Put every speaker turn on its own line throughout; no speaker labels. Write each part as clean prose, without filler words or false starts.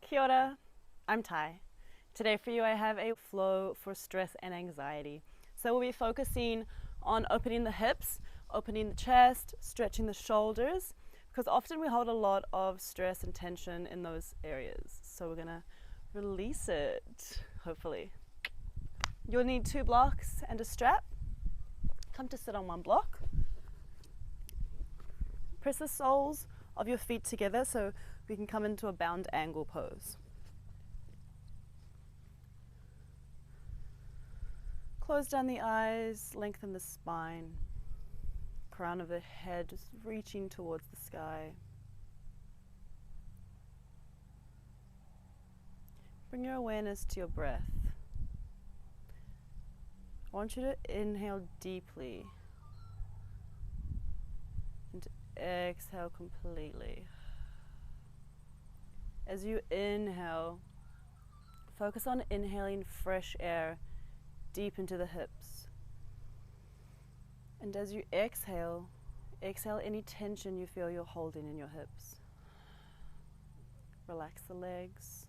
Kia ora, I'm Ty. Today for you I have a flow for stress and anxiety. So we'll be focusing on opening the hips, opening the chest, stretching the shoulders, because often we hold a lot of stress and tension in those areas. So we're gonna release it, hopefully. You'll need 2 blocks and a strap. Come to sit on 1 block. Press the soles of your feet together so we can come into a bound angle pose. Close down the eyes, lengthen the spine, crown of the head just reaching towards the sky. Bring your awareness to your breath. I want you to inhale deeply and exhale completely. As you inhale, focus on inhaling fresh air deep into the hips. And as you exhale, exhale any tension you feel you're holding in your hips. Relax the legs.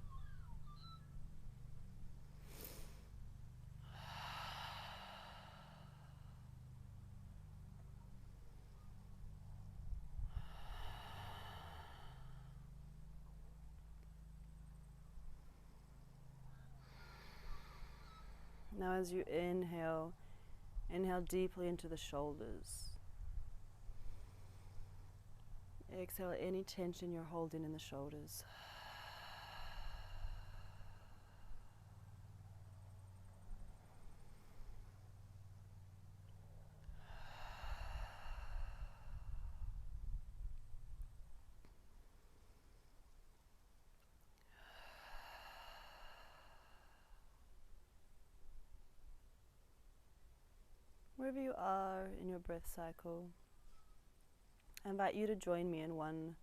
Now as you inhale, inhale deeply into the shoulders. Exhale any tension you're holding in the shoulders. Wherever you are in your breath cycle, I invite you to join me in one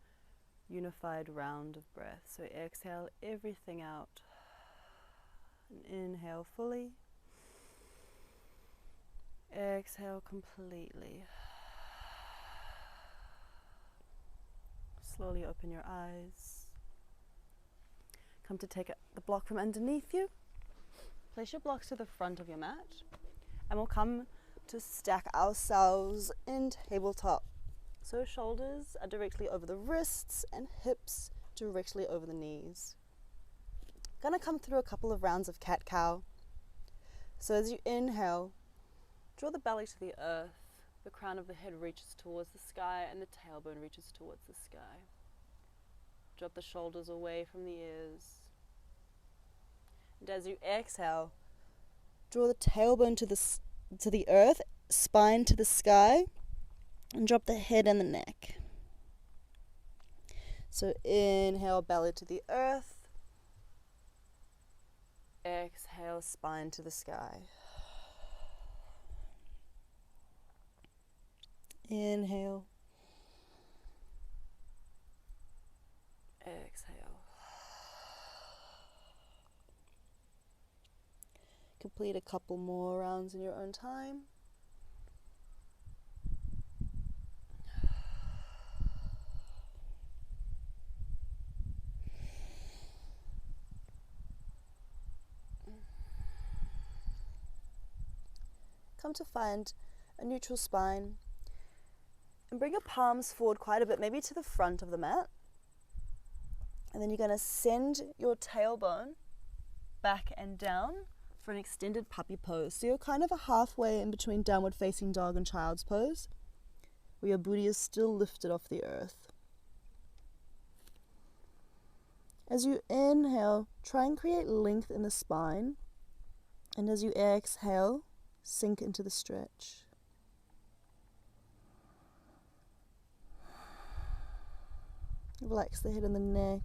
unified round of breath. So exhale everything out and inhale fully. Exhale completely. Slowly open your eyes. Come to take the block from underneath you. Place your blocks to the front of your mat, and we'll come to stack ourselves in tabletop. So shoulders are directly over the wrists and hips directly over the knees. Gonna come through a couple of rounds of cat-cow. So as you inhale, draw the belly to the earth. The crown of the head reaches towards the sky and the tailbone reaches towards the sky. Drop the shoulders away from the ears. And as you exhale, draw the tailbone to the earth, spine to the sky, and drop the head and the neck. So inhale, belly to the earth. Exhale, spine to the sky. Inhale. Exhale. Complete a couple more rounds in your own time. Come to find a neutral spine and bring your palms forward quite a bit, maybe to the front of the mat. And then you're going to send your tailbone back and down for an extended puppy pose. So you're kind of halfway in between downward facing dog and child's pose, where your booty is still lifted off the earth. As you inhale, try and create length in the spine. And as you exhale, sink into the stretch. Relax the head and the neck.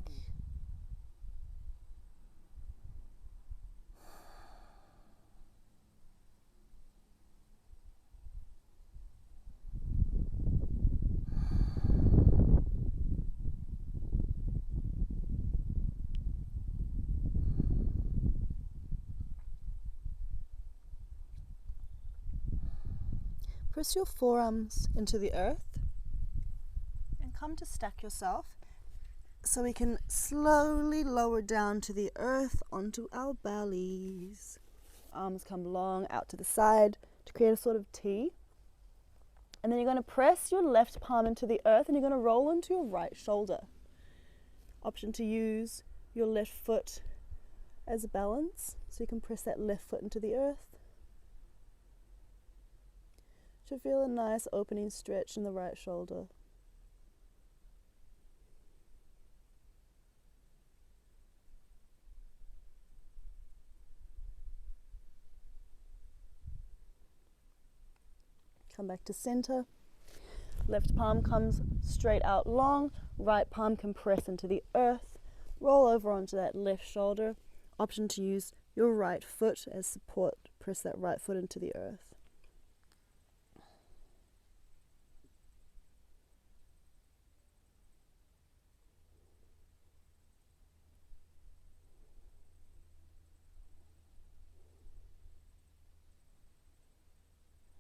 Press your forearms into the earth and come to stack yourself so we can slowly lower down to the earth onto our bellies. Arms come long out to the side to create a sort of T. And then you're going to press your left palm into the earth and you're going to roll onto your right shoulder. Option to use your left foot as a balance, so you can press that left foot into the earth. Should feel a nice opening stretch in the right shoulder. Come back to center. Left palm comes straight out long. Right palm can press into the earth. Roll over onto that left shoulder. Option to use your right foot as support. Press that right foot into the earth.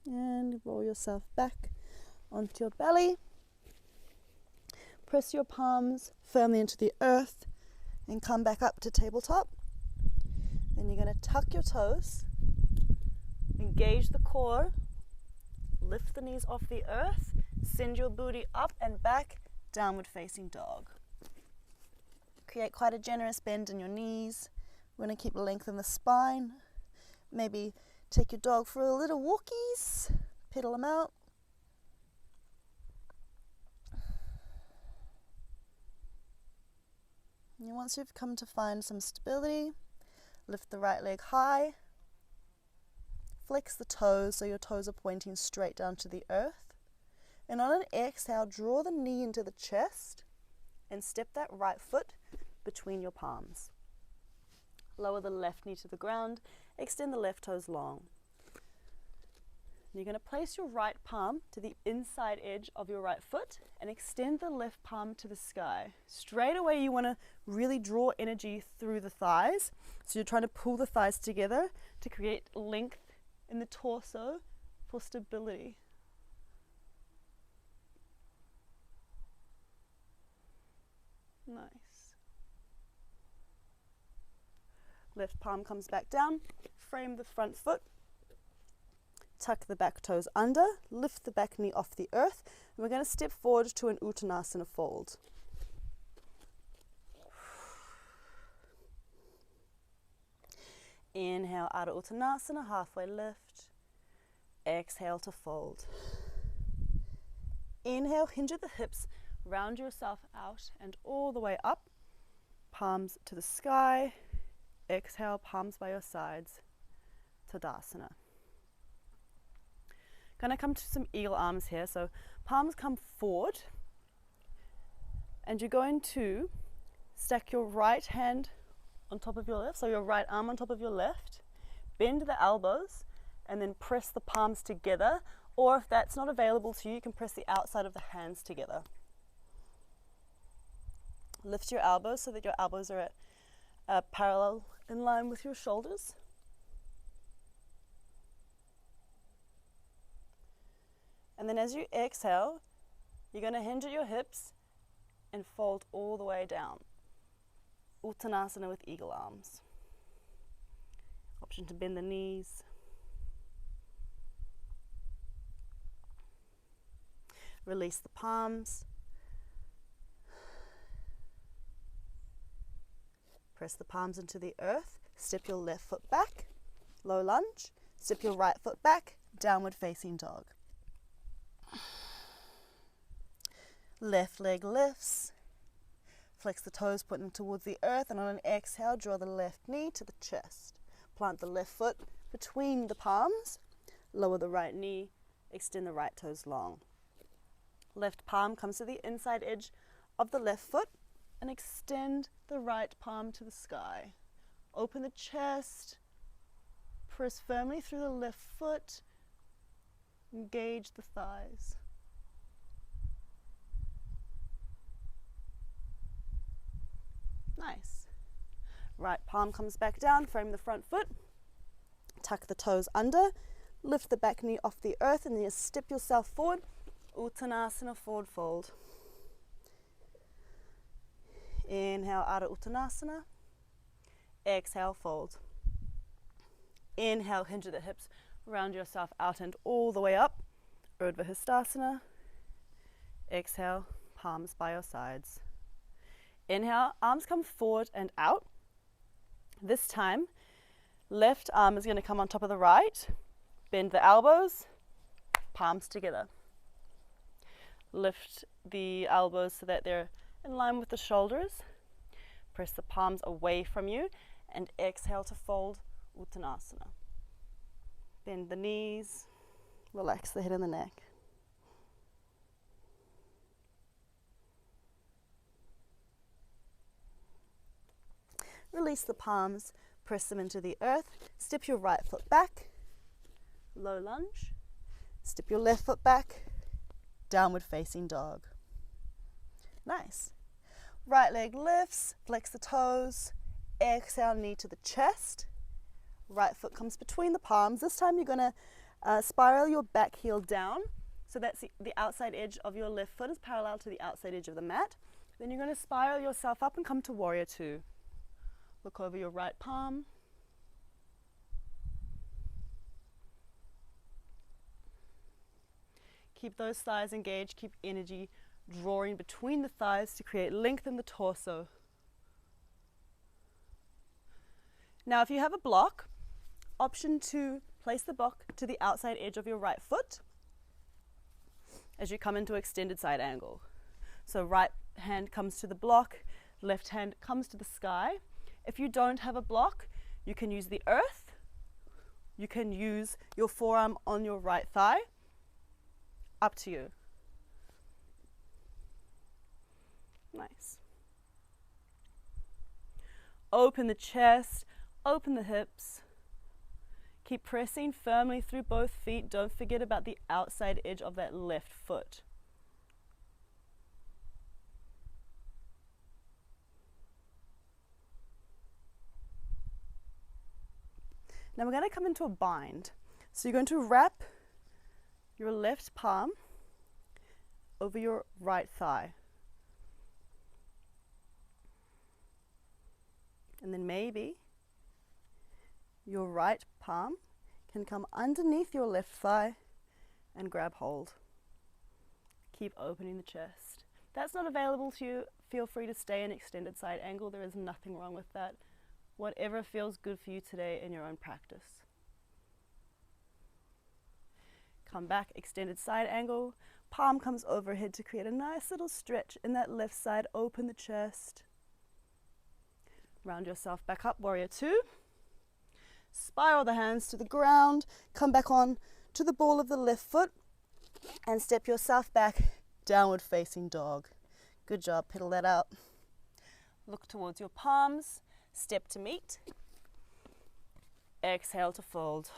And roll yourself back onto your belly. Press your palms firmly into the earth and come back up to tabletop. Then you're going to tuck your toes, engage the core, lift the knees off the earth, send your booty up and back, downward facing dog. Create quite a generous bend in your knees. We're going to keep length in the spine. Maybe take your dog for a little walkies, pedal them out. And once you've come to find some stability, lift the right leg high, flex the toes so your toes are pointing straight down to the earth. And on an exhale, draw the knee into the chest and step that right foot between your palms. Lower the left knee to the ground, extend the left toes long. You're going to place your right palm to the inside edge of your right foot and extend the left palm to the sky. Straight away you want to really draw energy through the thighs. So you're trying to pull the thighs together to create length in the torso for stability. Nice. Left palm comes back down, frame the front foot. Tuck the back toes under, lift the back knee off the earth, and we're going to step forward to an Uttanasana fold. Inhale out of Uttanasana, halfway lift. Exhale to fold. Inhale, hinge at the hips, round yourself out and all the way up. Palms to the sky. Exhale, palms by your sides. Tadasana. Gonna come to some eagle arms here. So palms come forward and you're going to stack your right hand on top of your left, so your right arm on top of your left, bend the elbows and then press the palms together, or if that's not available to you, you can press the outside of the hands together. Lift your elbows so that your elbows are at parallel in line with your shoulders. And then as you exhale, you're going to hinge at your hips and fold all the way down. Uttanasana with eagle arms. Option to bend the knees. Release the palms. Press the palms into the earth. Step your left foot back. Low lunge. Step your right foot back. Downward facing dog. Left leg lifts. Flex the toes, put them towards the earth, and on an exhale, draw the left knee to the chest. Plant the left foot between the palms. Lower the right knee. Extend the right toes long. Left palm comes to the inside edge of the left foot and extend the right palm to the sky. Open the chest. Press firmly through the left foot. Engage the thighs. Nice. Right palm comes back down, frame the front foot, tuck the toes under, lift the back knee off the earth, and then you step yourself forward, Uttanasana forward fold. Inhale, Ardha Uttanasana. Exhale, fold. Inhale, hinge at the hips, round yourself out and all the way up. Urdhva Hastasana. Exhale, palms by your sides. Inhale, arms come forward and out. This time, left arm is going to come on top of the right. Bend the elbows, palms together. Lift the elbows so that they're in line with the shoulders. Press the palms away from you and exhale to fold Uttanasana. Bend the knees, relax the head and the neck. Release the palms, press them into the earth. Step your right foot back, low lunge. Step your left foot back, downward facing dog. Nice. Right leg lifts, flex the toes. Exhale, knee to the chest. Right foot comes between the palms. This time you're going to spiral your back heel down. So that's the outside edge of your left foot is parallel to the outside edge of the mat. Then you're going to spiral yourself up and come to Warrior Two. Look over your right palm. Keep those thighs engaged. Keep energy drawing between the thighs to create length in the torso. Now if you have a block, option 2, place the block to the outside edge of your right foot as you come into extended side angle. So right hand comes to the block, left hand comes to the sky. If you don't have a block, you can use the earth. You can use your forearm on your right thigh. Up to you. Nice. Open the chest, open the hips. Keep pressing firmly through both feet. Don't forget about the outside edge of that left foot. Now we're going to come into a bind. So you're going to wrap your left palm over your right thigh. And then maybe your right palm can come underneath your left thigh and grab hold. Keep opening the chest. If that's not available to you, feel free to stay in extended side angle. There is nothing wrong with that. Whatever feels good for you today in your own practice. Come back, extended side angle. Palm comes overhead to create a nice little stretch in that left side. Open the chest. Round yourself back up, Warrior Two. Spiral the hands to the ground. Come back on to the ball of the left foot and step yourself back, downward facing dog. Good job, pedal that out. Look towards your palms. Step to meet. Exhale to fold.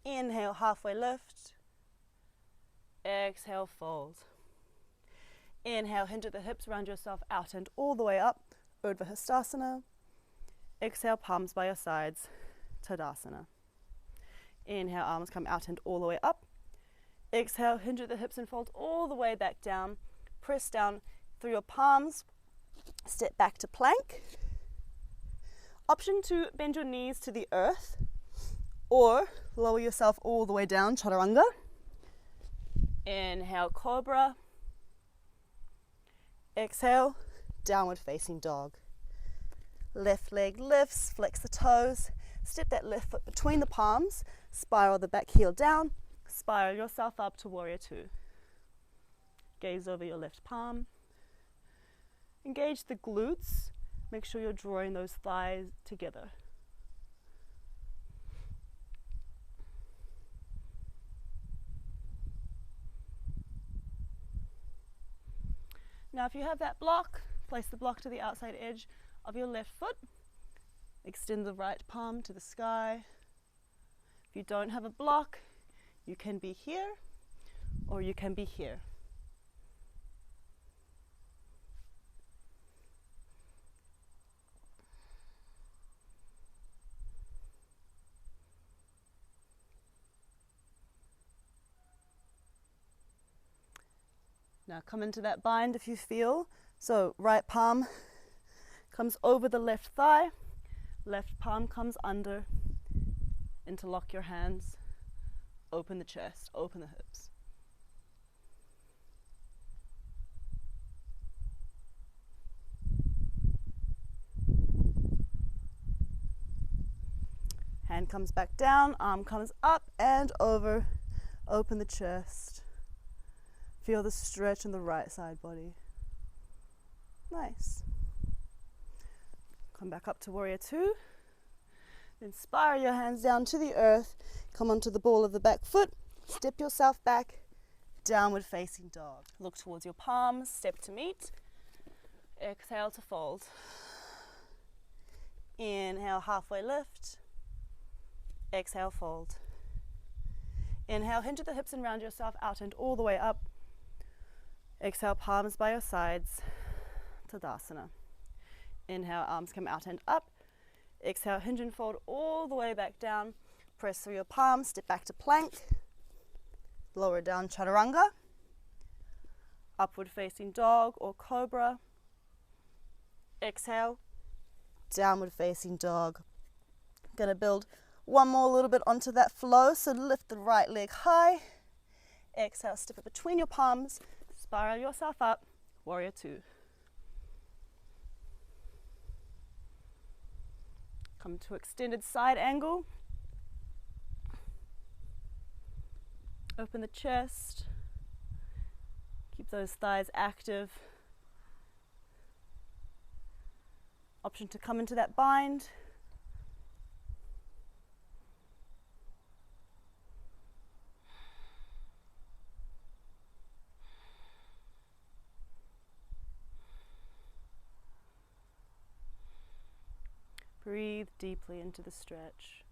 Inhale, halfway lift. Exhale, fold. Inhale, hinge at the hips, round yourself out and all the way up. Urdhva Hastasana. Exhale, palms by your sides. Tadasana. Inhale, arms come out and all the way up. Exhale, hinge at the hips and fold all the way back down. Press down through your palms. Step back to plank. Option 2, bend your knees to the earth or lower yourself all the way down, chaturanga. Inhale, cobra. Exhale, downward facing dog. Left leg lifts, flex the toes. Step that left foot between the palms. Spiral the back heel down. Spiral yourself up to Warrior Two. Gaze over your left palm. Engage the glutes. Make sure you're drawing those thighs together. Now if you have that block, place the block to the outside edge of your left foot. Extend the right palm to the sky. If you don't have a block, you can be here or you can be here. Now come into that bind if you feel So right palm comes over the left thigh, left palm comes under. Interlock your hands, open the chest, open the hips. Hand comes back down, arm comes up and over, open the chest. Feel the stretch in the right side body. Nice. Come back up to warrior two. Then spiral your hands down to the earth. Come onto the ball of the back foot. Step yourself back. Downward facing dog. Look towards your palms. Step to meet. Exhale to fold. Inhale, halfway lift. Exhale, fold. Inhale, hinge at the hips and round yourself out and all the way up. Exhale, palms by your sides. Tadasana. Inhale, arms come out and up. Exhale, hinge and fold all the way back down. Press through your palms, step back to plank. Lower down, chaturanga. Upward facing dog or cobra. Exhale, downward facing dog. Gonna build one more little bit onto that flow, so lift the right leg high. Exhale, step it between your palms, spiral yourself up, warrior two. Come to extended side angle. Open the chest. Keep those thighs active. Option to come into that bind. Breathe deeply into the stretch,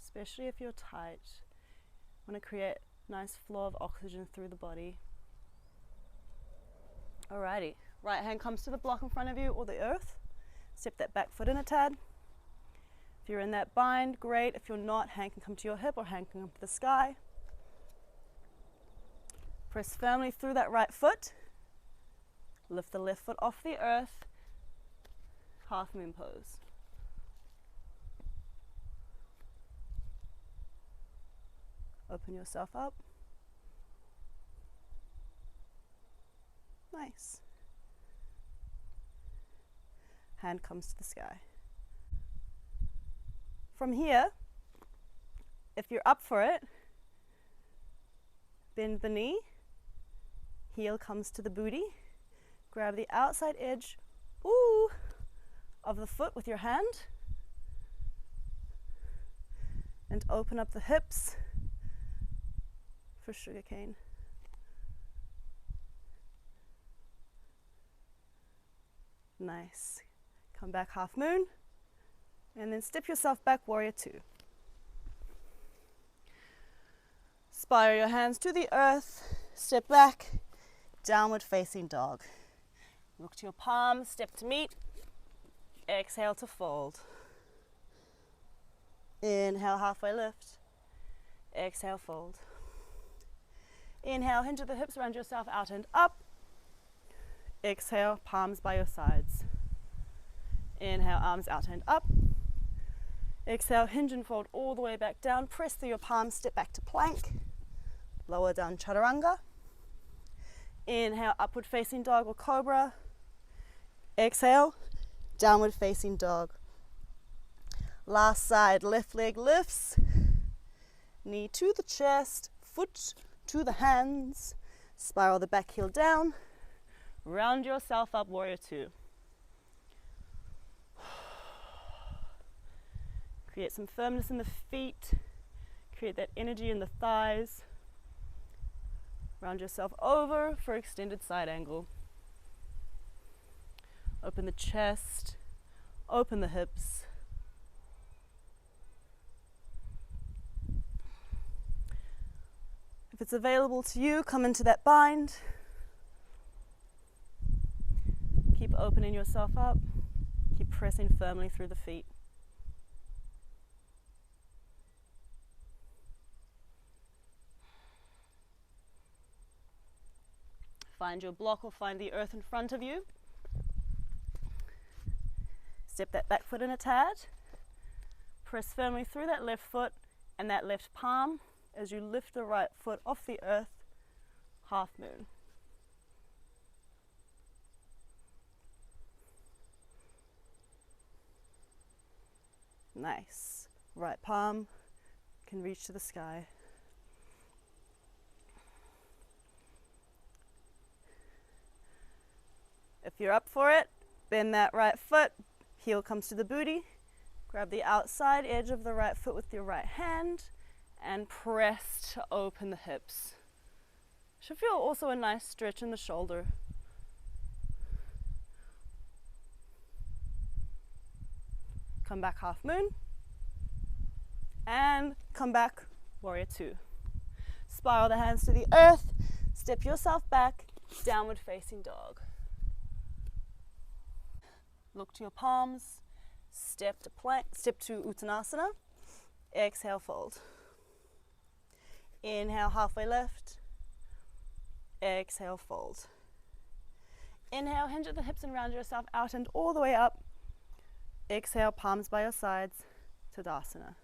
especially if you're tight. Want to create a nice flow of oxygen through the body. Alrighty, right hand comes to the block in front of you or the earth. Step that back foot in a tad. If you're in that bind, great. If you're not, hand can come to your hip or hand can come to the sky. Press firmly through that right foot. Lift the left foot off the earth. Half moon pose. Open yourself up. Nice. Hand comes to the sky. From here, if you're up for it, bend the knee, heel comes to the booty, grab the outside edge of the foot with your hand, and open up the hips for sugarcane. Nice. Come back half moon, and then step yourself back, warrior two. Spiral your hands to the earth, step back, downward facing dog. Look to your palms, step to meet, exhale to fold. Inhale, halfway lift, exhale, fold. Inhale, hinge at the hips, round yourself out and up. Exhale, palms by your sides. Inhale, arms out and up. Exhale, hinge and fold all the way back down. Press through your palms, step back to plank. Lower down, chaturanga. Inhale, upward facing dog or cobra. Exhale, downward facing dog. Last side, left leg lifts. Knee to the chest, foot to the hands. Spiral the back heel down. Round yourself up, warrior two. Create some firmness in the feet. Create that energy in the thighs. Round yourself over for extended side angle. Open the chest. Open the hips. If it's available to you, come into that bind. Keep opening yourself up. Keep pressing firmly through the feet. Find your block or find the earth in front of you. Step that back foot in a tad. Press firmly through that left foot and that left palm as you lift the right foot off the earth, half moon. Nice. Right palm can reach to the sky. If you're up for it, bend that right foot, heel comes to the booty, grab the outside edge of the right foot with your right hand and press to open the hips. Should feel also a nice stretch in the shoulder. Come back half moon and come back warrior two. Spiral the hands to the earth, step yourself back, downward facing dog. Look to your palms, step to plank, step to Uttanasana, exhale, fold. Inhale, halfway lift, exhale, fold. Inhale, hinge at the hips and round yourself out and all the way up. Exhale, palms by your sides, Tadasana.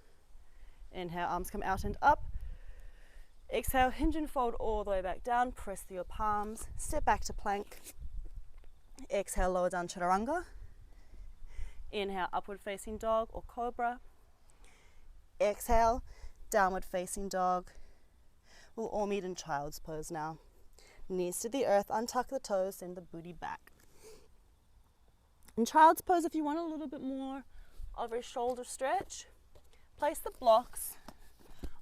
Inhale, arms come out and up. Exhale, hinge and fold all the way back down, press through your palms, step back to plank. Exhale, lower down, Chaturanga. Inhale, upward facing dog or cobra. Exhale, downward facing dog. We'll all meet in child's pose now. Knees to the earth, untuck the toes, send the booty back. In child's pose, if you want a little bit more of a shoulder stretch, place the blocks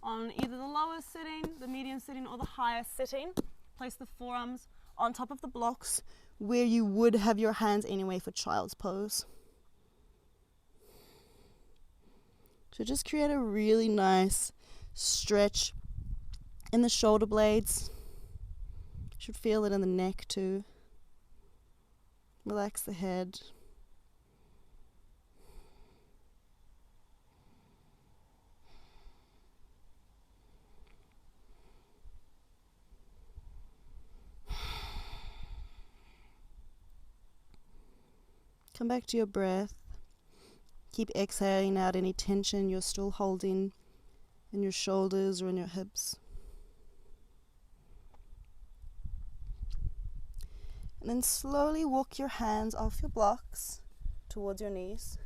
on either the lower sitting, the medium sitting, or the higher sitting. Place the forearms on top of the blocks where you would have your hands anyway for child's pose. So just create a really nice stretch in the shoulder blades. You should feel it in the neck too. Relax the head. Come back to your breath. Keep exhaling out any tension you're still holding in your shoulders or in your hips. And then slowly walk your hands off your blocks towards your knees.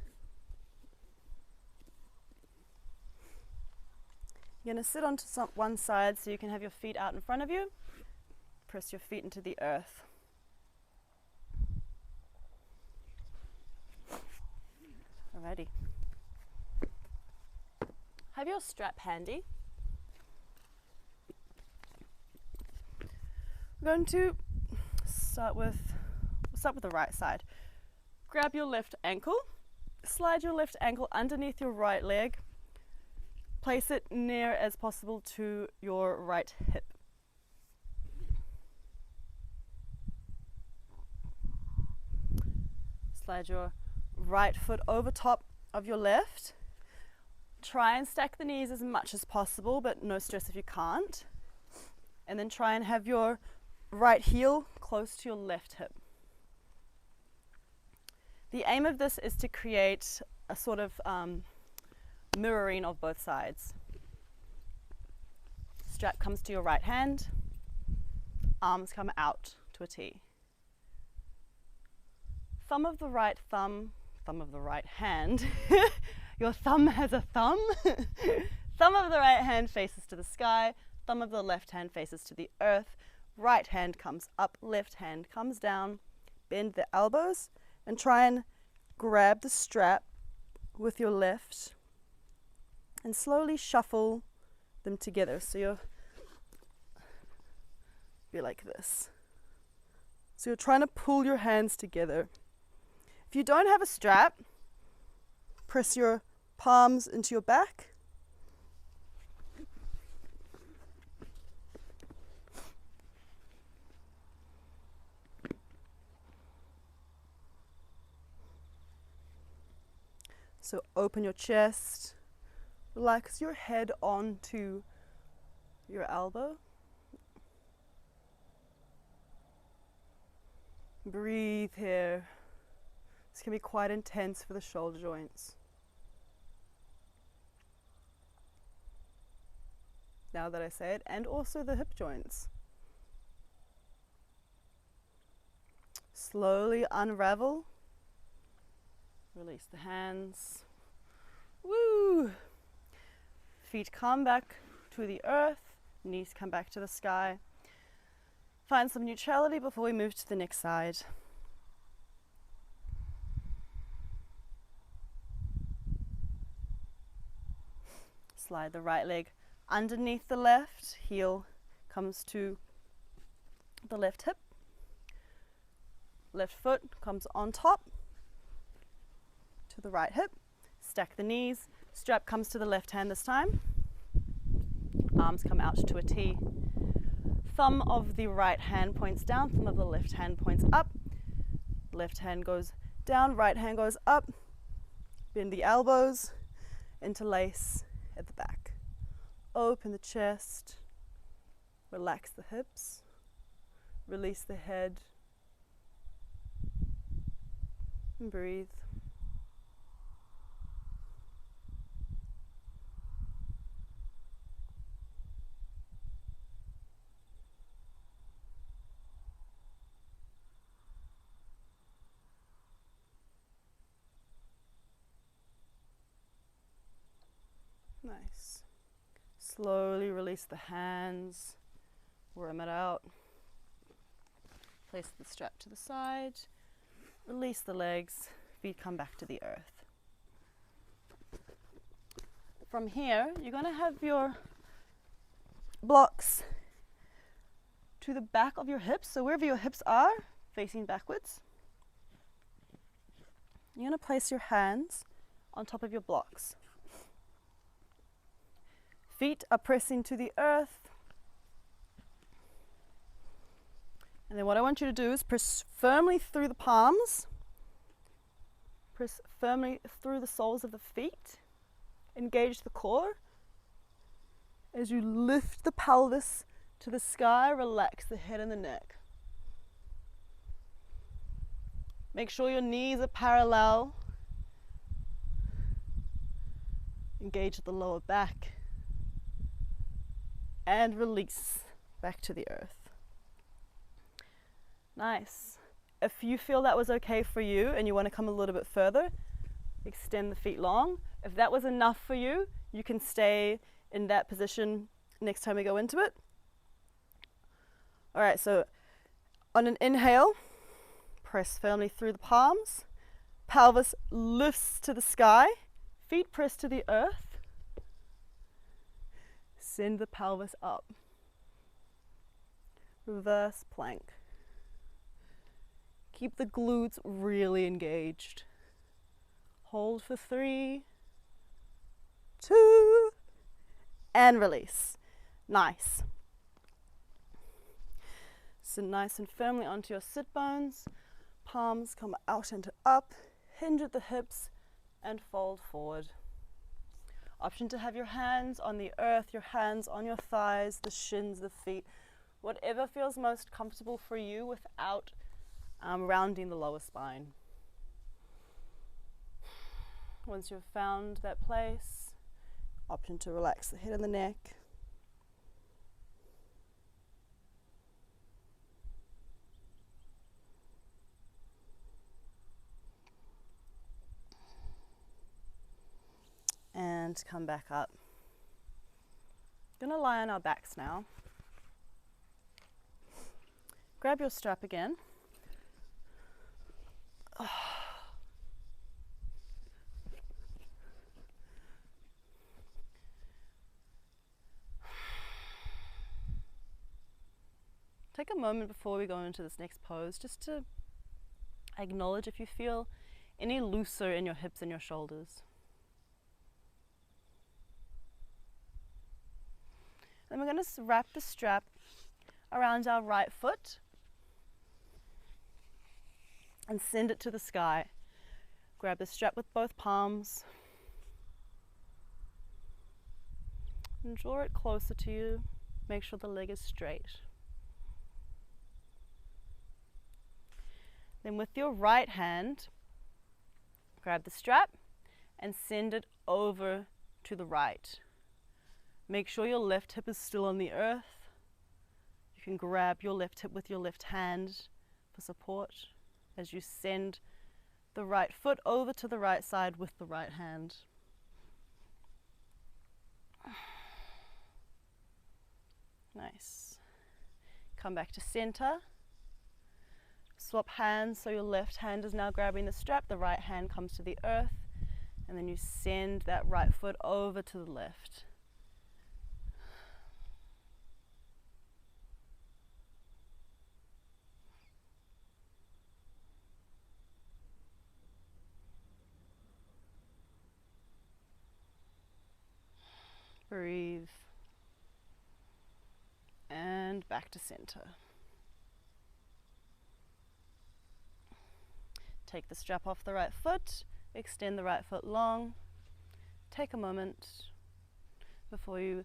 You're going to sit onto one side so you can have your feet out in front of you. Press your feet into the earth. Alrighty. Have your strap handy. We're going to start with the right side. Grab your left ankle, slide your left ankle underneath your right leg, place it near as possible to your right hip. Slide your right foot over top of your left. Try and stack the knees as much as possible, but no stress if you can't. And then try and have your right heel close to your left hip. The aim of this is to create a sort of mirroring of both sides. Strap comes to your right hand, arms come out to a T. Thumb of the right hand, your thumb has a thumb. Thumb of the right hand faces to the sky, thumb of the left hand faces to the earth, right hand comes up, left hand comes down, bend the elbows and try and grab the strap with your left and slowly shuffle them together. So you're like this. So you're trying to pull your hands together. If you don't have a strap, press your palms into your back. So open your chest, relax your head onto your elbow. Breathe here. This can be quite intense for the shoulder joints. Now that I say it, and also the hip joints. Slowly unravel. Release the hands. Woo! Feet come back to the earth, knees come back to the sky. Find some neutrality before we move to the next side. Slide the right leg underneath the left, heel comes to the left hip. Left foot comes on top to the right hip. Stack the knees. Strap comes to the left hand this time. Arms come out to a T. Thumb of the right hand points down, thumb of the left hand points up. Left hand goes down, right hand goes up. Bend the elbows, interlace at the back. Open the chest, relax the hips, release the head, and breathe. Nice. Slowly release the hands, worm it out. Place the strap to the side, release the legs, feet come back to the earth. From here, you're going to have your blocks to the back of your hips, so wherever your hips are, facing backwards. You're going to place your hands on top of your blocks. Feet are pressing to the earth. And then what I want you to do is press firmly through the palms. Press firmly through the soles of the feet. Engage the core. As you lift the pelvis to the sky, relax the head and the neck. Make sure your knees are parallel. Engage the lower back. And release back to the earth. Nice. If you feel that was okay for you and you want to come a little bit further, extend the feet long. If that was enough for you, you can stay in that position next time we go into it. All right, so on an inhale, press firmly through the palms. Pelvis lifts to the sky. Feet press to the earth. Send the pelvis up. Reverse plank. Keep the glutes really engaged. Hold for 3, 2, and release. Nice. Sit nice and firmly onto your sit bones. Palms come out and up. Hinge at the hips and fold forward. Option to have your hands on the earth, your hands on your thighs, the shins, the feet, whatever feels most comfortable for you without rounding the lower spine. Once you've found that place, option to relax the head and the neck. And come back up. Gonna lie on our backs now. Grab your strap again. Take a moment before we go into this next pose just to acknowledge if you feel any looser in your hips and your shoulders. Then we're going to wrap the strap around our right foot and send it to the sky. Grab the strap with both palms and draw it closer to you. Make sure the leg is straight. Then with your right hand, Grab the strap and send it over to the right. Make sure your left hip is still on the earth. You can grab your left hip with your left hand for support as you send the right foot over to the right side with the right hand. Nice. Come back to center. Swap hands, so your left hand is now grabbing the strap, the right hand comes to the earth, and then you send that right foot over to the left. Breathe. And back to center. Take the strap off the right foot, extend the right foot long. Take a moment before you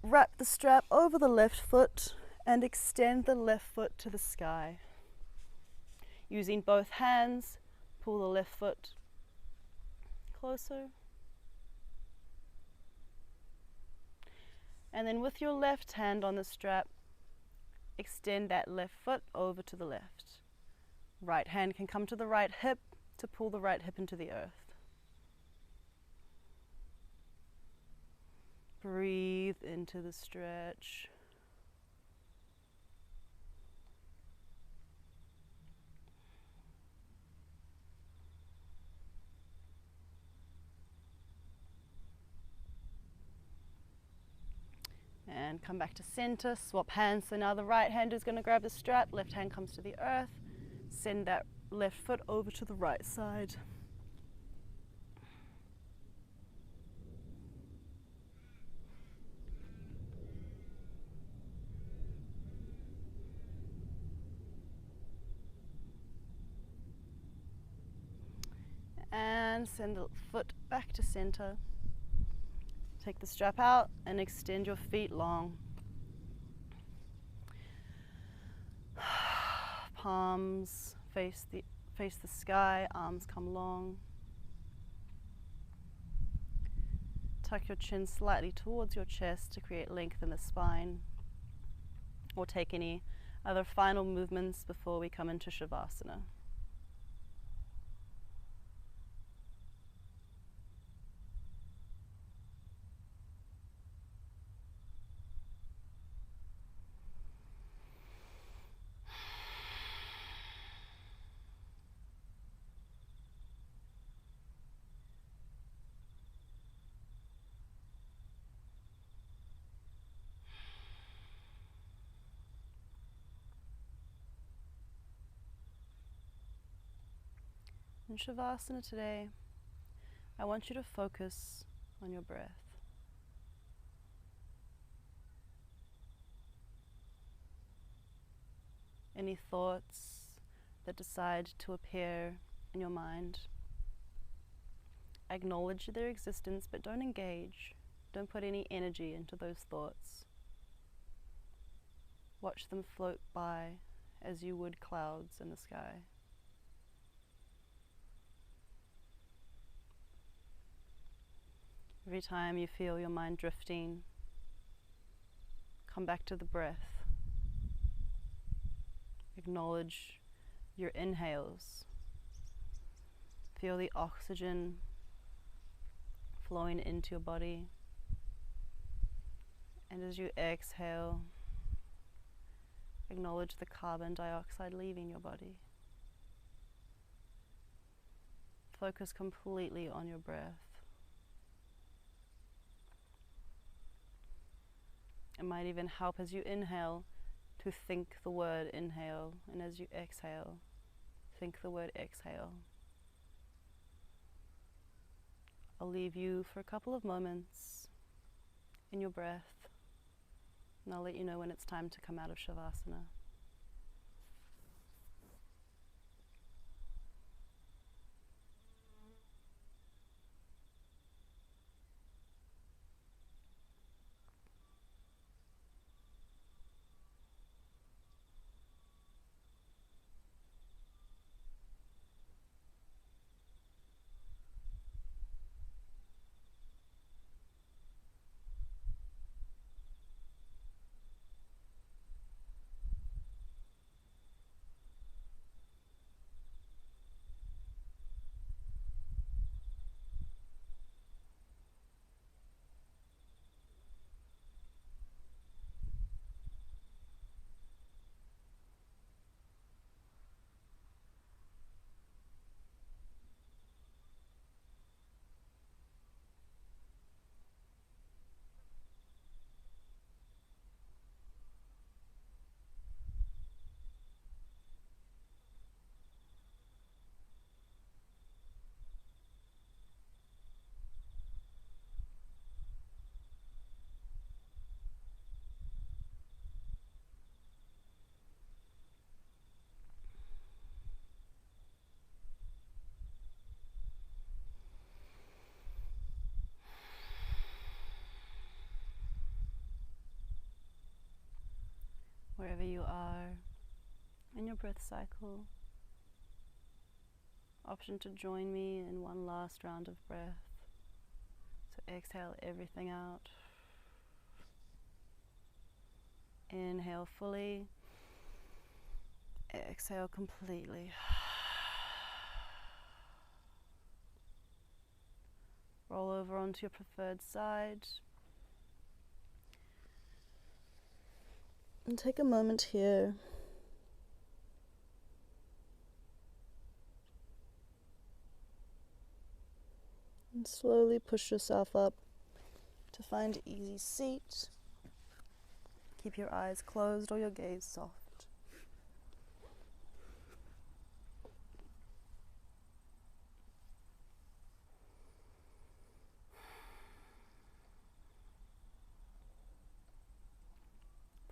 wrap the strap over the left foot and extend the left foot to the sky. Using both hands, pull the left foot closer. And then with your left hand on the strap, extend that left foot over to the left. Right hand can come to the right hip to pull the right hip into the earth. Breathe into the stretch. And come back to center, swap hands. So now the right hand is going to grab the strap, left hand comes to the earth. Send that left foot over to the right side. And send the foot back to center. Take the strap out and extend your feet long. Palms face the sky, arms come long. Tuck your chin slightly towards your chest to create length in the spine. Or take any other final movements before we come into Savasana. In Savasana today, I want you to focus on your breath. Any thoughts that decide to appear in your mind, acknowledge their existence, but don't engage. Don't put any energy into those thoughts. Watch them float by as you would clouds in the sky. Every time you feel your mind drifting, come back to the breath. Acknowledge your inhales. Feel the oxygen flowing into your body. And as you exhale, acknowledge the carbon dioxide leaving your body. Focus completely on your breath. It might even help as you inhale to think the word inhale, and as you exhale, think the word exhale. I'll leave you for a couple of moments in your breath, and I'll let you know when it's time to come out of Savasana. breath cycle. Option to join me in one last round of breath. So exhale everything out. Inhale fully. Exhale completely. Roll over onto your preferred side. And take a moment here and slowly push yourself up to find an easy seat. Keep your eyes closed or your gaze soft.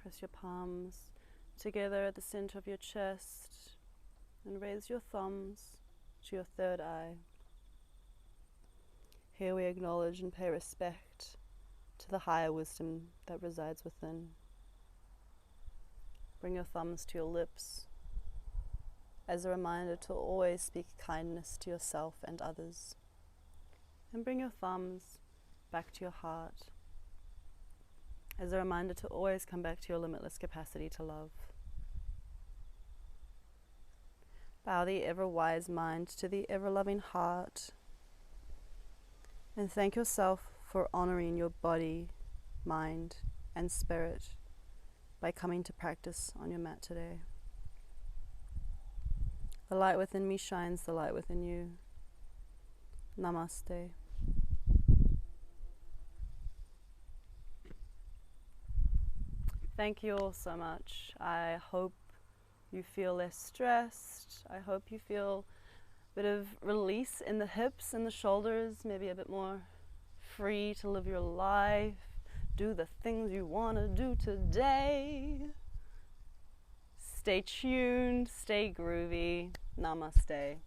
Press your palms together at the center of your chest and raise your thumbs to your third eye. Here we acknowledge and pay respect to the higher wisdom that resides within. Bring your thumbs to your lips as a reminder to always speak kindness to yourself and others. And bring your thumbs back to your heart as a reminder to always come back to your limitless capacity to love. Bow the ever-wise mind to the ever-loving heart and thank yourself for honoring your body, mind, and spirit by coming to practice on your mat today. The light within me shines the light within you. Namaste. Thank you all so much. I hope you feel less stressed. I hope you feel a bit of release in the hips and the shoulders, maybe a bit more free to live your life, do the things you want to do today. Stay tuned, stay groovy. Namaste.